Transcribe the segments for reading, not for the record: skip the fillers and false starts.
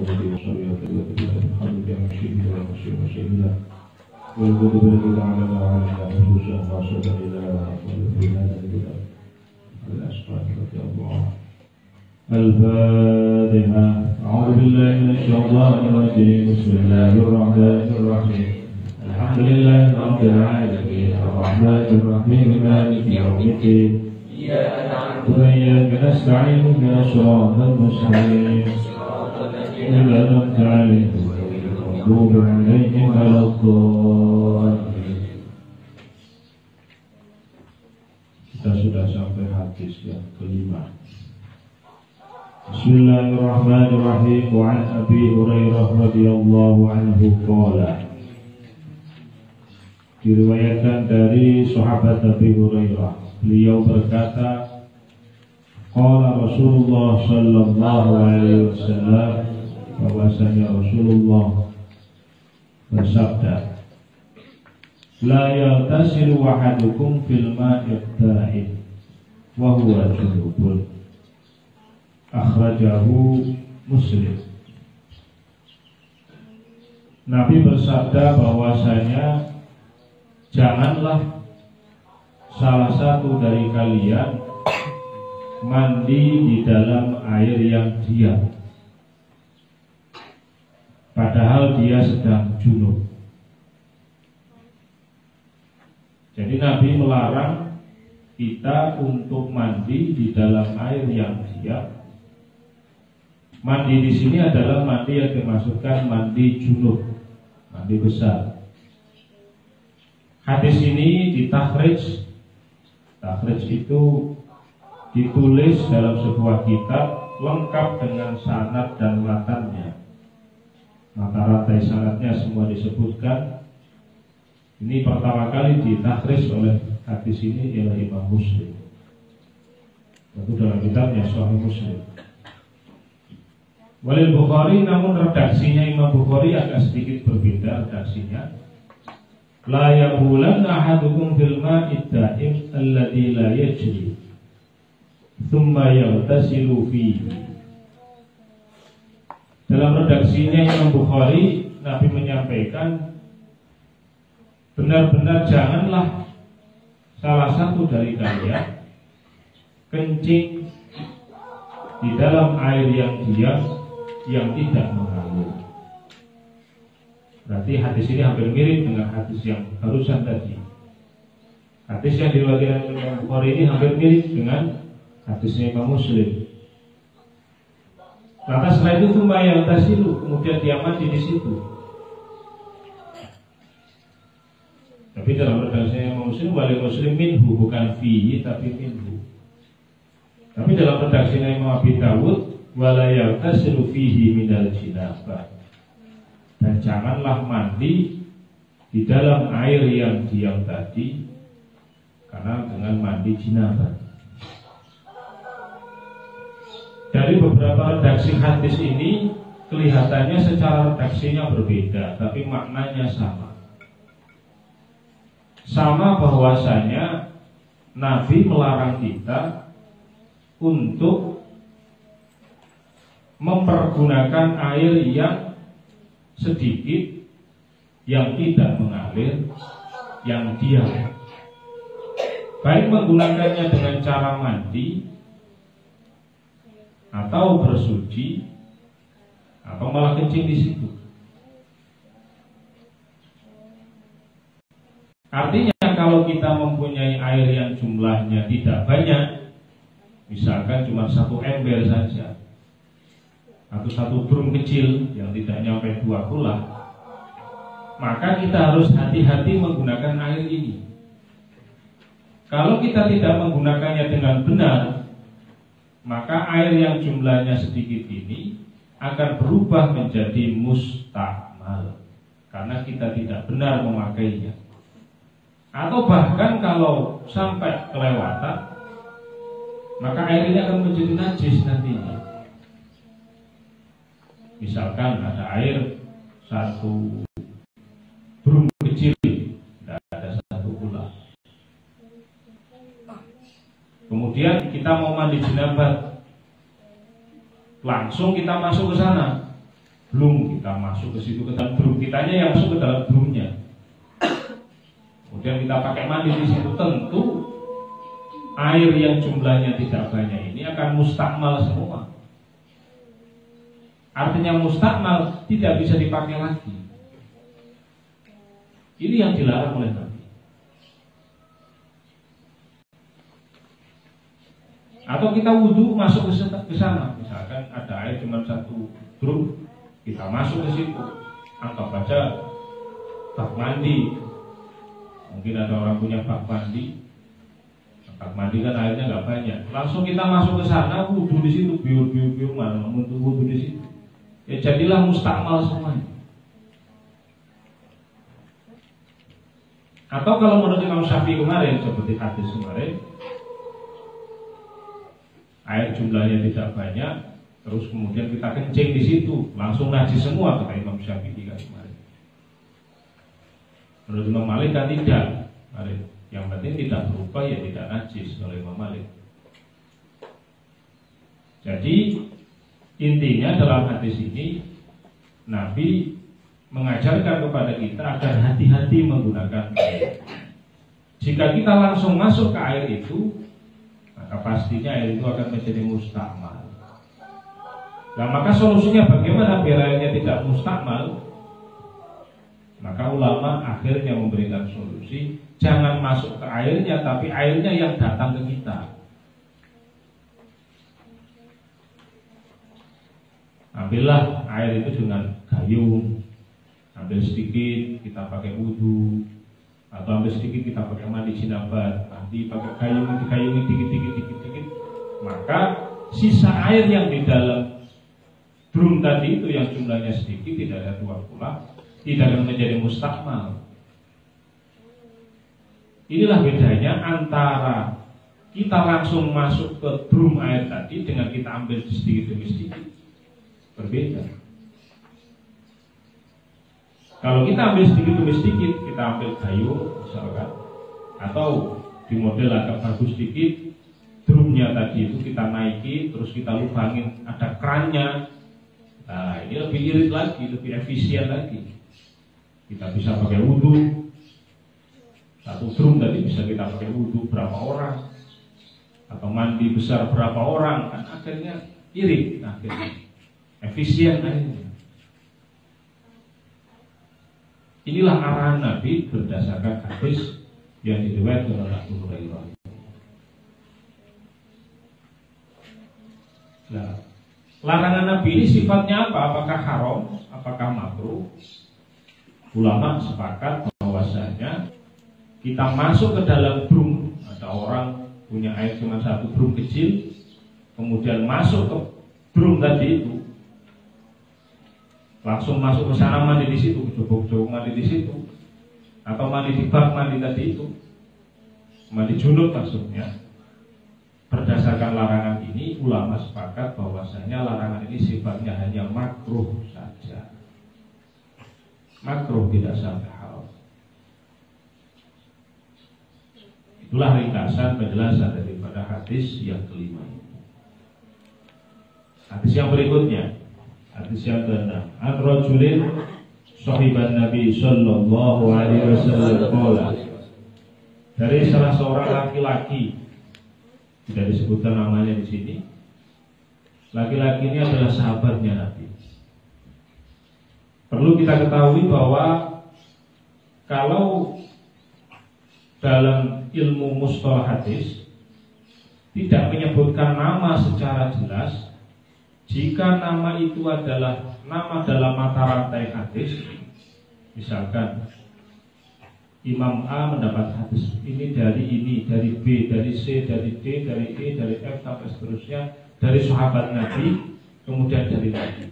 الذي وصليات التي الحمد لله مشيئه ومشيئه مشيئه والكتب التي تعلم عليها خصوصا خاصة إلى في هذا الكتاب الأسقاط رضي الله عنه. الفاتحة. أعوذ بالله من الشيطان الرجيم. بسم الله الرحمن الرحيم. الحمد لله رب العالمين الرحمن الرحيم مالك يوم الدين وإياك نستعين اهدنا الصراط المستقيم صراط الذين أنعمت عليهم غير المغضوب عليهم ولا الضالين. Kita sudah sampai hadis yang kelima. Bismillahirrahmanirrahim. Wa an Abi Hurairah radhiyallahu anhu qala. Diriwayatkan dari sahabat Abi Hurairah, beliau berkata, qala Rasulullah sallallahu alaihi wasallam, bahwasanya Rasulullah bersabda, la yaghtasilu ahadukum fil ma'i da'im wa huwa junubun. Akhrajahu Muslim. Nabi bersabda bahwasanya janganlah salah satu dari kalian mandi di dalam air yang diam padahal dia sedang junub. Jadi Nabi melarang kita untuk mandi di dalam air yang diam. Mandi di sini adalah mandi yang dimaksudkan mandi junub, mandi besar. Hadis ini ditakhrij. Takhrij itu ditulis dalam sebuah kitab lengkap dengan sanad dan matannya. Mata-rantai sanadnya semua disebutkan. Ini pertama kali ditakhrij oleh hadis ini ialah Imam Muslim. Itu dalam kitabnya Sahih Muslim. Walil Bukhari, namun redaksinya Imam Bukhari agak sedikit berbeda redaksinya. La yabulanna ahadukum fil ma'i da'im alladhi la yajri thumma yaghtasilu fihi. Dalam redaksinya Imam Bukhari, Nabi menyampaikan benar-benar janganlah salah satu dari kalian kencing di dalam air yang diam yang tidak mengalir. Berarti hadis ini hampir mirip dengan hadis yang barusan tadi. Hadis yang diriwayatkan oleh Imam Bukhari ini hampir mirip dengan hadisnya Imam Muslim. Lantas setelah itu yang tasilu, kemudian dia mandi di situ. Tapi dalam redaksinya Imam Muslim, wali Muslim minhu, bukan fihi tapi minhu. Tapi dalam redaksinya Imam Abi Dawud, wala yaghtasilu fihi minal jinabah, dan janganlah mandi di dalam air yang diam tadi karena dengan mandi jinabah. Dari beberapa redaksi hadis ini kelihatannya secara redaksinya berbeda, tapi maknanya sama. Sama bahwasanya Nabi melarang kita untuk mempergunakan air yang sedikit, yang tidak mengalir, yang diam. Baik menggunakannya dengan cara mandi atau bersuci atau malah kencing di situ. Artinya kalau kita mempunyai air yang jumlahnya tidak banyak, misalkan cuma 1 ember saja atau 1 drum kecil yang tidak nyampe 2 kula, maka kita harus hati-hati menggunakan air ini. Kalau kita tidak menggunakannya dengan benar, maka air yang jumlahnya sedikit ini akan berubah menjadi mustakmal karena kita tidak benar memakainya. Atau bahkan kalau sampai kelewatan, maka air ini akan menjadi najis nantinya. Misalkan ada air 1 drum kecil, tidak ada 1 gula. Kemudian kita mau mandi jenabah, langsung kita masuk ke sana. belum kita masuk ke situ ke dalam drum, kitanya yang masuk ke dalam drumnya. Kemudian kita pakai mandi di situ, tentu air yang jumlahnya tidak banyak ini akan mustakmal semua. Artinya mustakmal tidak bisa dipakai lagi. Ini yang dilarang oleh Nabi. Atau kita wudhu masuk ke sana, misalkan ada air cuma satu drum, kita masuk ke situ, anggap aja bak mandi. Mungkin ada orang punya bak mandi. Bak mandi kan airnya nggak banyak. Langsung kita masuk ke sana, wudhu di situ, biur mana, untuk wudhu di situ. Ya jadilah mustakmal semuanya. Atau kalau menurut Imam Syafi'i kemarin, seperti hadis kemarin, air jumlahnya tidak banyak, terus kemudian kita kencing di situ, langsung najis semua, kata Imam Syafi'i kemarin. Menurut Imam Malik kan tidak. Yang penting tidak berubah, ya tidak najis oleh Imam Malik. Jadi intinya dalam hadis ini Nabi mengajarkan kepada kita agar hati-hati menggunakan air. Jika kita langsung masuk ke air itu, maka pastinya air itu akan menjadi mustakmal. Nah, maka solusinya bagaimana biar airnya tidak mustakmal? Maka ulama akhirnya memberikan solusi, jangan masuk ke airnya, tapi airnya yang datang ke kita. Ambillah air itu dengan gayung, ambil sedikit kita pakai wudhu, atau ambil sedikit kita pakai mandi jinabat, nanti pakai gayung dikit. Maka sisa air yang di dalam drum tadi itu yang jumlahnya sedikit, tidak ada dua pula, tidak akan menjadi mustakmal. Inilah bedanya antara kita langsung masuk ke drum air tadi dengan kita ambil sedikit demi sedikit. Berbeda. Kalau kita ambil sedikit demi sedikit, kita ambil gayung misalkan, atau di model agak bagus sedikit, drumnya tadi itu kita naiki, terus kita lubangin, ada kerannya. Nah, ini lebih irit lagi, lebih efisien lagi. Kita bisa pakai wudhu. Satu drum tadi bisa kita pakai wudhu berapa orang, atau mandi besar berapa orang, kan akhirnya irit, akhirnya efisien akhirnya. Inilah arahan Nabi berdasarkan hadis yang diriwayatkan oleh Abu Hurairah. Nah, larangan Nabi ini sifatnya apa? Apakah haram? Apakah makruh? Ulama sepakat bahwasanya kita masuk ke dalam drum, ada orang punya air cuma satu drum kecil, kemudian masuk ke drum tadi itu, langsung masuk ke sana mandi di situ, jobok-jobok mandi di situ, atau mandi di bak mandi tadi itu, mandi junub maksudnya. Berdasarkan larangan ini, ulama sepakat bahwasanya larangan ini sifatnya hanya makruh saja. Makruh, tidak sampai haram. Itulah ringkasan penjelasan daripada hadis yang kelima ini. Hadis yang berikutnya, hadis yang ke-6. Ar-rajulin sahiban Nabi sallallahu alaihi wasallam. Dari salah seorang laki-laki, tidak disebutkan namanya di sini. Laki-laki ini adalah sahabatnya Nabi. Perlu kita ketahui bahwa kalau dalam ilmu mustalah hadis tidak menyebutkan nama secara jelas, jika nama itu adalah nama dalam mata rantai hadis, misalkan Imam A mendapat hadis ini, dari B, dari C, dari D, dari E, dari F sampai seterusnya, dari sahabat Nabi, kemudian dari Nabi.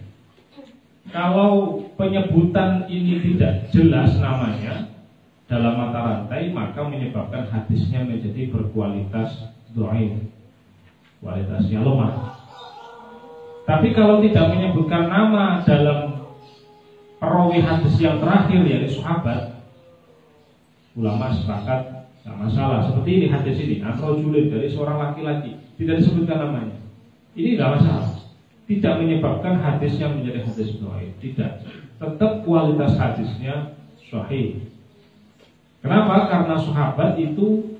Kalau penyebutan ini tidak jelas namanya dalam mata rantai, maka menyebabkan hadisnya menjadi berkualitas dhaif, kualitasnya lemah. Tapi kalau tidak menyebutkan nama dalam perawi hadis yang terakhir, yaitu sahabat, ulama sepakat tidak masalah. Seperti ini hadis ini, ar-rajulin, dari seorang laki-laki, tidak disebutkan namanya, ini tidak masalah. tidak menyebabkan hadisnya menjadi hadis dhaif, tidak. Tetap kualitas hadisnya sahih. Kenapa? Karena sahabat itu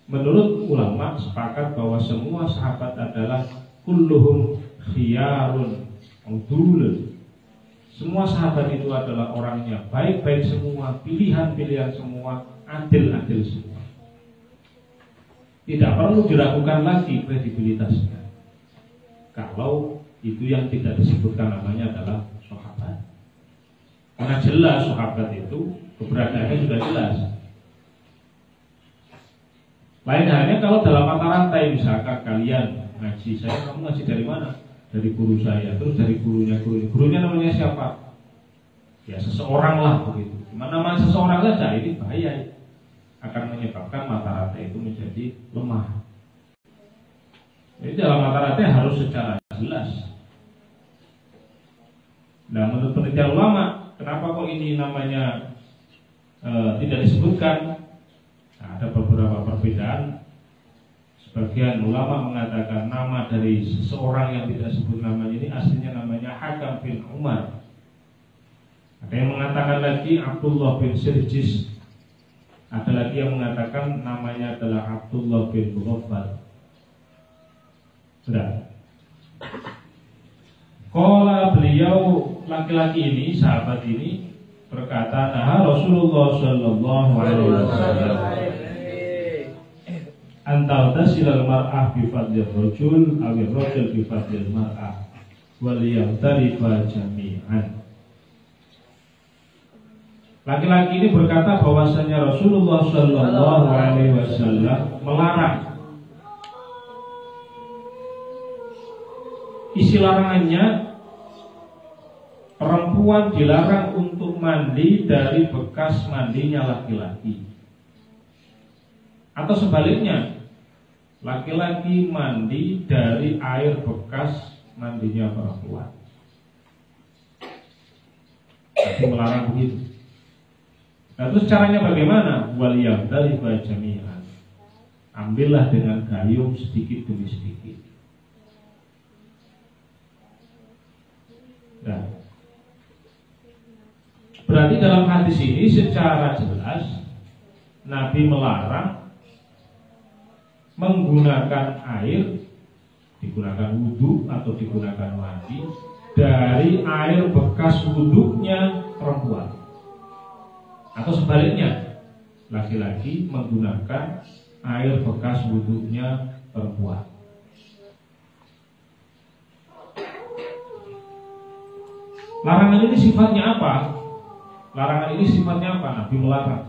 menurut ulama sepakat bahwa semua sahabat adalah kulluhum khiyarun udulun. Semua sahabat itu adalah orangnya baik-baik semua, pilihan-pilihan semua, adil-adil semua. Tidak perlu diragukan lagi kredibilitasnya. Kalau itu yang tidak disebutkan namanya adalah sahabat. Karena jelas sahabat itu keberadaannya sudah jelas. Lain halnya kalau dalam mata rantai, misalkan kalian ngaji, kamu ngaji dari mana? Dari guru saya, terus dari gurunya namanya siapa? Ya seseorang lah begitu. Cuma nama seseorang saja ini bahaya, akan menyebabkan mata rantai itu menjadi lemah. Jadi dalam mata rantai harus secara jelas. Nah, menurut penelitian ulama, kenapa kok ini namanya tidak disebutkan? Nah, ada beberapa perbedaan. Sebagian ulama mengatakan nama dari seseorang yang tidak sebut namanya ini aslinya namanya Hakam bin Umar. Ada yang mengatakan lagi Abdullah bin Sirjis. Ada lagi yang mengatakan namanya adalah Abdullah bin Mughaffal. Sudah. Qala beliau laki-laki ini, sahabat ini berkata, nah Rasulullah sallallahu alaihi wasallam antal tasilal mar'ah bi fadlil rajul aw rajul bi fadlil mar'ah wal yamtarifa jami'an. Laki-laki ini berkata bahwasanya Rasulullah sallallahu alaihi wasallam melarang. Isi larangannya, perempuan dilarang untuk mandi dari bekas mandinya laki-laki. Atau sebaliknya, laki-laki mandi dari air bekas mandinya perempuan. Tapi melarang begitu. Nah, terus caranya bagaimana? Waliyam dari jami'an. Ambillah dengan gayung sedikit demi sedikit. Nah, berarti dalam hadis ini secara jelas Nabi melarang menggunakan air, digunakan wudhu atau digunakan mandi dari air bekas wudhunya perempuan. Atau sebaliknya, laki-laki menggunakan air bekas wudhunya perempuan. Larangan ini sifatnya apa? Larangan ini sifatnya apa? Nabi melarang.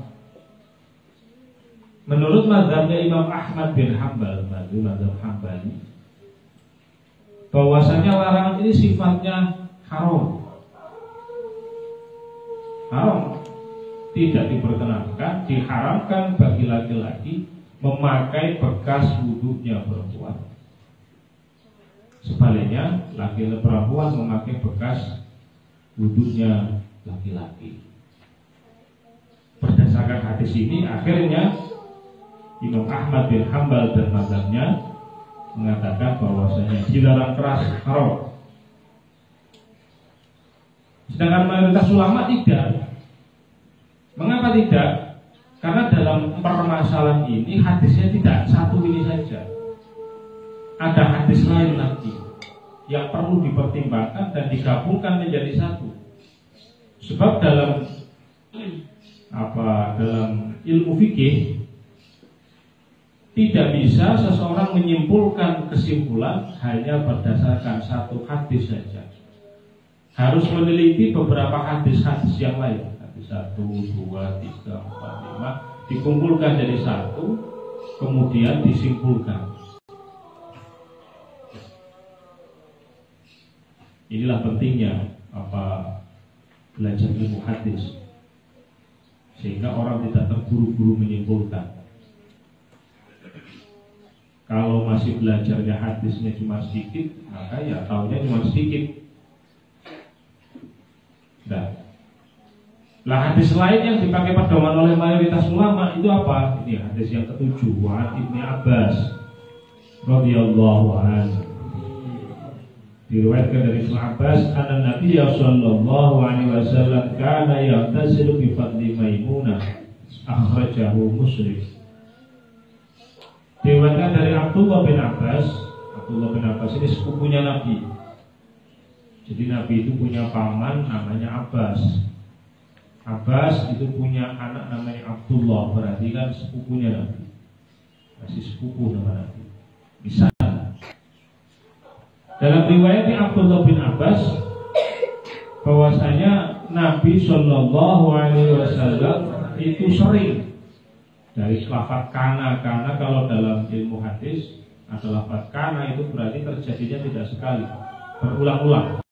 Menurut mazhabnya Imam Ahmad bin Hanbal, mazhab Hambali, bahwasanya larangan ini sifatnya haram. Haram. Tidak diperkenankan, diharamkan bagi laki-laki memakai bekas wudhunya perempuan. Sebaliknya, laki-laki perempuan memakai bekas wudhunya laki-laki. Berdasarkan hadis ini, akhirnya Imam Ahmad bin Hanbal dan mazhabnya mengatakan bahwasanya dilarang keras haram. Sedangkan mayoritas ulama tidak. Mengapa tidak? Karena dalam permasalahan ini hadisnya tidak satu ini saja. Ada hadis lain lagi yang perlu dipertimbangkan dan digabungkan menjadi satu. Sebab dalam ilmu fikih tidak bisa seseorang menyimpulkan kesimpulan hanya berdasarkan satu hadis saja. Harus meneliti beberapa hadis-hadis yang lain. Hadis 1, 2, 3, 4, 5 dikumpulkan jadi satu, kemudian disimpulkan. Inilah pentingnya belajar ilmu hadis, sehingga orang tidak terburu-buru menyimpulkan. Kalau masih belajarnya hadisnya cuma sedikit, maka ya taunya cuma sedikit. Nah, hadis lain yang dipakai pedoman oleh mayoritas ulama itu apa? Ini hadis yang ke-7, Ibnu Abbas radhiyallahu anhu. Diriwayatkan dari Ibnu Abbas, anna Nabi sallallahu alaihi wasallam kana yaghtasilu bi fadli Maimunah, akhrajahu Muslim. Diriwayatkan dari Abdullah bin Abbas. Abdullah bin Abbas ini sepupunya Nabi. Jadi Nabi itu punya paman namanya Abbas. Abbas itu punya anak namanya Abdullah, berarti kan sepupunya Nabi. Masih sepupu nama Nabi. Bisa. Dalam riwayat Abdullah bin Abbas bahwasanya Nabi Shallallahu Alaihi Wasallam itu sering dari lafaz kana. Karena kalau dalam ilmu hadis ada lafaz kana itu berarti terjadinya tidak sekali, berulang-ulang.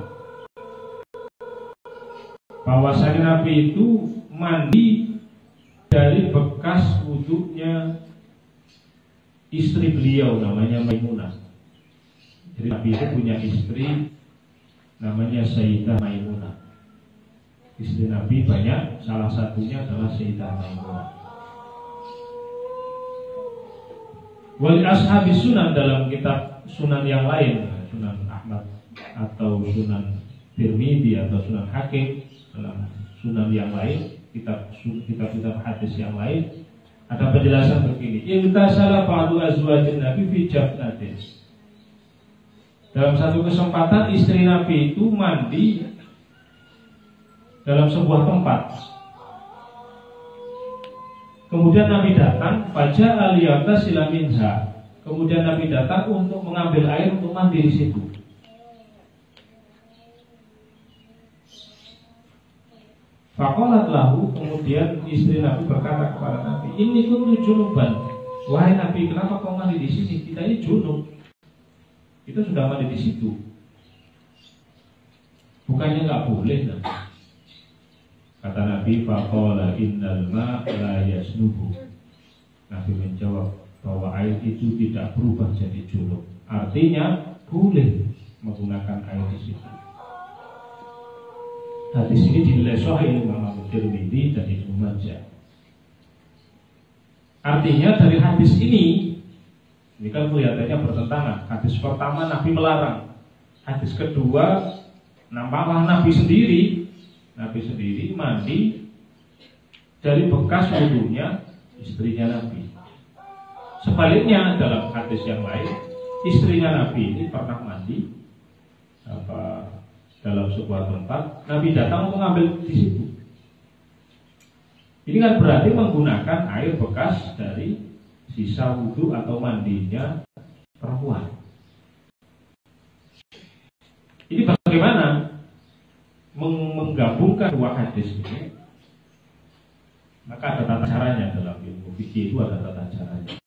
Bahwasanya Nabi itu mandi dari bekas wudhunya istri beliau namanya Maimunah. Jadi Nabi itu punya istri namanya Sayyidah Maimunah. Istri Nabi banyak, salah satunya adalah Sayyidah Maimunah. Wali ashabi sunan, dalam kitab sunan yang lain, Sunan Ahmad atau Sunan Tirmidzi atau Sunan Hakim, dalam sunan yang lain, kitab-kitab hadis yang lain, ada penjelasan begini. Intasala ba'du azwajin Nabi fi jafnatin. Dalam satu kesempatan istri Nabi itu mandi dalam sebuah tempat. Kemudian Nabi datang, faja aliyata silaminha. Kemudian Nabi datang untuk mengambil air untuk mandi di situ. Faqalat lahu, kemudian istri Nabi berkata kepada Nabi, "Inni kuntu junuban." Wahai Nabi, kenapa kau mandi di sini? Kita ini junub. Kita sudah mandi di situ. Bukannya nggak boleh, Nabi. Kata Nabi, faqala innal ma'a la yasnubu. Nabi menjawab bahwa air itu tidak berubah jadi junub. Artinya boleh menggunakan air di situ. Hadis ini dinilai sahih Imam Tirmidzi dan Ibnu Majah. Artinya dari hadis ini kan kelihatannya bertentangan. Hadis pertama Nabi melarang, hadis kedua nampaklah Nabi sendiri mandi dari bekas wudhunya istrinya Nabi. Sebaliknya dalam hadis yang lain, istrinya Nabi ini pernah mandi dalam sebuah tempat, Nabi datang untuk mengambil di situ. Ini kan berarti menggunakan air bekas dari sisa wudhu atau mandinya perempuan. Ini bagaimana menggabungkan dua hadis ini? Maka ada tata caranya, dalam ilmu fikih itu ada tata caranya.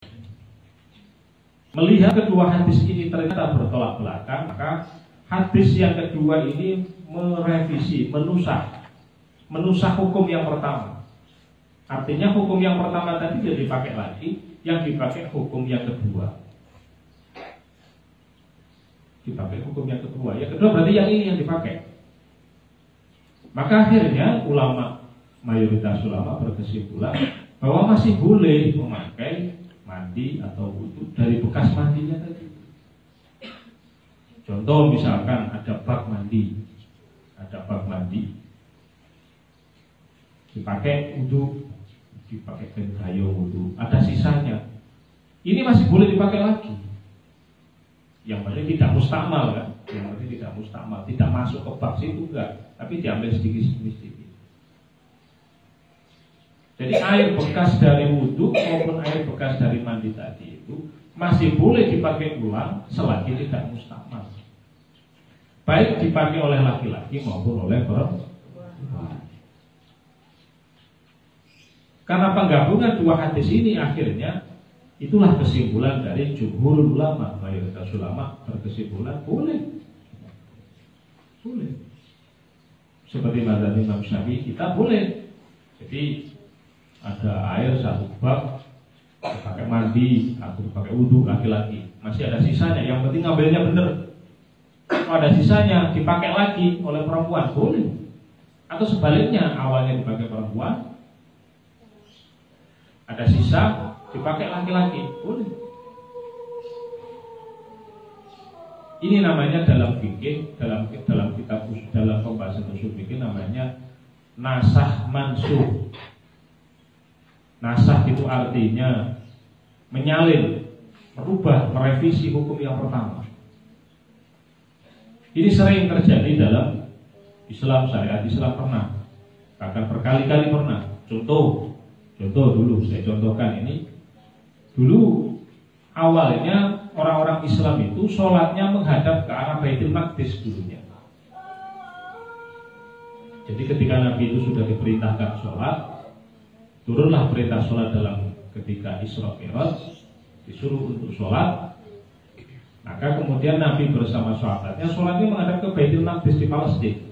Melihat kedua hadis ini ternyata bertolak belakang, maka hadis yang kedua ini merevisi, menusah hukum yang pertama. Artinya hukum yang pertama tadi tidak dipakai lagi, yang dipakai hukum yang kedua. Dipakai hukum yang kedua. Yang kedua berarti yang ini yang dipakai. Maka akhirnya mayoritas ulama berkesimpulan bahwa masih boleh memakai mandi atau wudhu dari bekas mandinya tadi. Contoh misalkan ada bak mandi, dipakai wudhu, dipakai kain gayung wudhu, ada sisanya. Ini masih boleh dipakai lagi. Yang penting tidak mustakmal kan? Yang penting tidak mustakmal, tidak masuk ke bak situ enggak, tapi diambil sedikit. Jadi air bekas dari wudhu maupun air bekas dari mandi tadi itu masih boleh dipakai ulang selagi tidak mustakmal. Baik dipakai oleh laki-laki maupun oleh perempuan. Karena penggabungan dua hadis ini akhirnya itulah kesimpulan dari jumhur ulama, mayoritas ulama berkesimpulan boleh. Seperti mazhab Imam Syafi'i kita boleh. Jadi ada air satu bak dipakai mandi atau dipakai wudhu laki-laki, masih ada sisanya, yang penting ngambilnya bener. Kalau ada sisanya dipakai lagi oleh perempuan boleh. Atau sebaliknya, awalnya dipakai perempuan, ada sisa dipakai laki-laki boleh. Ini namanya dalam fikih, dalam kitab dalam pembahasan usul fikih namanya nasakh mansukh. Nasakh itu artinya menyalin, merubah, merevisi hukum yang pertama. Ini sering terjadi dalam Islam, syariat Islam pernah, bahkan berkali-kali pernah. Contoh dulu saya contohkan ini. Dulu awalnya orang-orang Islam itu sholatnya menghadap ke arah Baitul Maqdis dulunya. Jadi ketika Nabi itu sudah diperintahkan sholat, turunlah perintah sholat dalam ketika Isra Mi'raj, disuruh untuk sholat. Maka kemudian Nabi bersama sahabatnya sholatnya menghadap ke Baitul Maqdis di Palestina.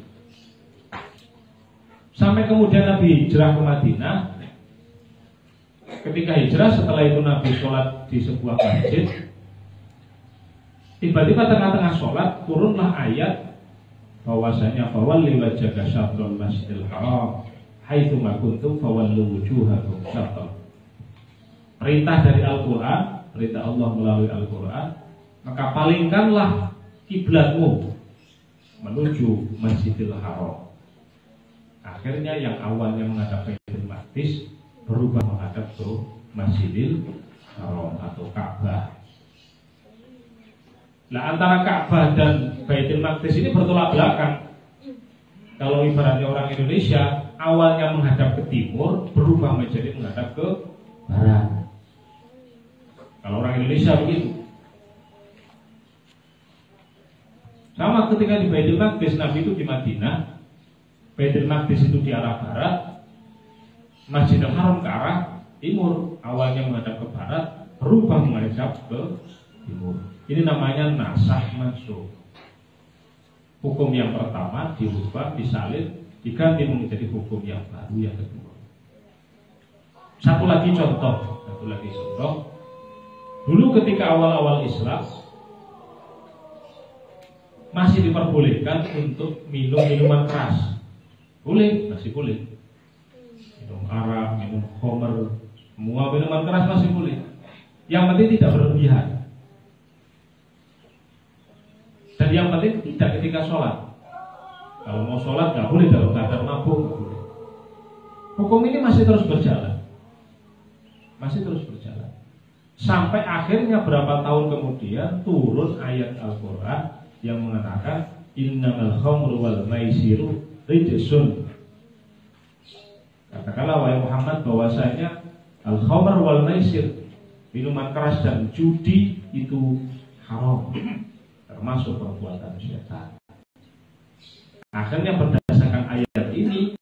Sampai kemudian Nabi hijrah ke Madinah. Ketika hijrah, setelah itu Nabi sholat di sebuah masjid. Tiba-tiba tengah-tengah sholat turunlah ayat bahwasanya fawalli wajhaka syatrul masjidil haram haitsu ma kuntum fawallu wujuhakum syatr. Perintah dari Al-Qur'an, perintah Allah melalui Al-Qur'an, maka palingkanlah kiblatmu menuju Masjidil Haram. Akhirnya yang awalnya menghadap Baitul Maqdis berubah menghadap ke Masjidil Haram atau Ka'bah. Nah, antara Ka'bah dan Baitul Maqdis ini bertolak belakang. Kalau ibaratnya orang Indonesia awalnya menghadap ke timur berubah menjadi menghadap ke barat. Kalau orang Indonesia begitu. Sama ketika di Baitul Maqdis, Nabi itu di Madinah, Baitul Maqdis itu di arah barat, Masjidil Haram ke arah timur. Awalnya menghadap ke barat, berubah menghadap ke timur. Ini namanya nasakh mansukh. Hukum yang pertama dirubah, disalin, diganti menjadi hukum yang baru yang kedua. Satu lagi contoh. Dulu ketika awal-awal Islam masih diperbolehkan untuk minum minuman keras. Boleh, masih boleh. Minum arak, minum khamr, semua minuman keras masih boleh. Yang penting tidak berlebihan. Dan yang penting tidak ketika sholat. Kalau mau sholat nggak boleh dalam keadaan mabuk. Hukum ini masih terus berjalan. Sampai akhirnya berapa tahun kemudian turun ayat Al-Quran yang mengatakan innamal khamru wal maisiru rijsun. Katakanlah wahai Muhammad bahwasanya al-khamr wal maisir, minuman keras dan judi itu haram, termasuk perbuatan syaitan. Akhirnya berdasarkan ayat ini,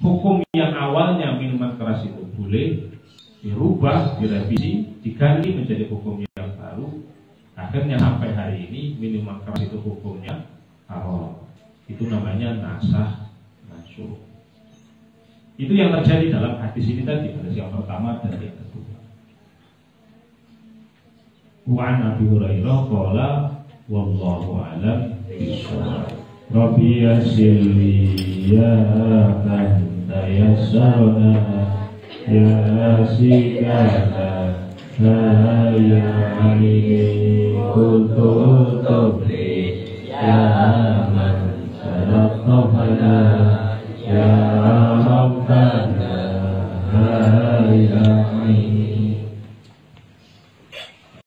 hukum yang awalnya minuman keras itu boleh dirubah, direvisi, diganti menjadi hukum yang baru. Akhirnya sampai hari ini minuman keras itu hukumnya haram. Itu namanya nasakh mansukh. Itu yang terjadi dalam hadis ini tadi, hadis yang pertama dan yang kedua. Wa an Abi Hurairah qala wallahu a'lam bishawab. Rabbi yassirli ya man tayassarna ya sikata ya alim.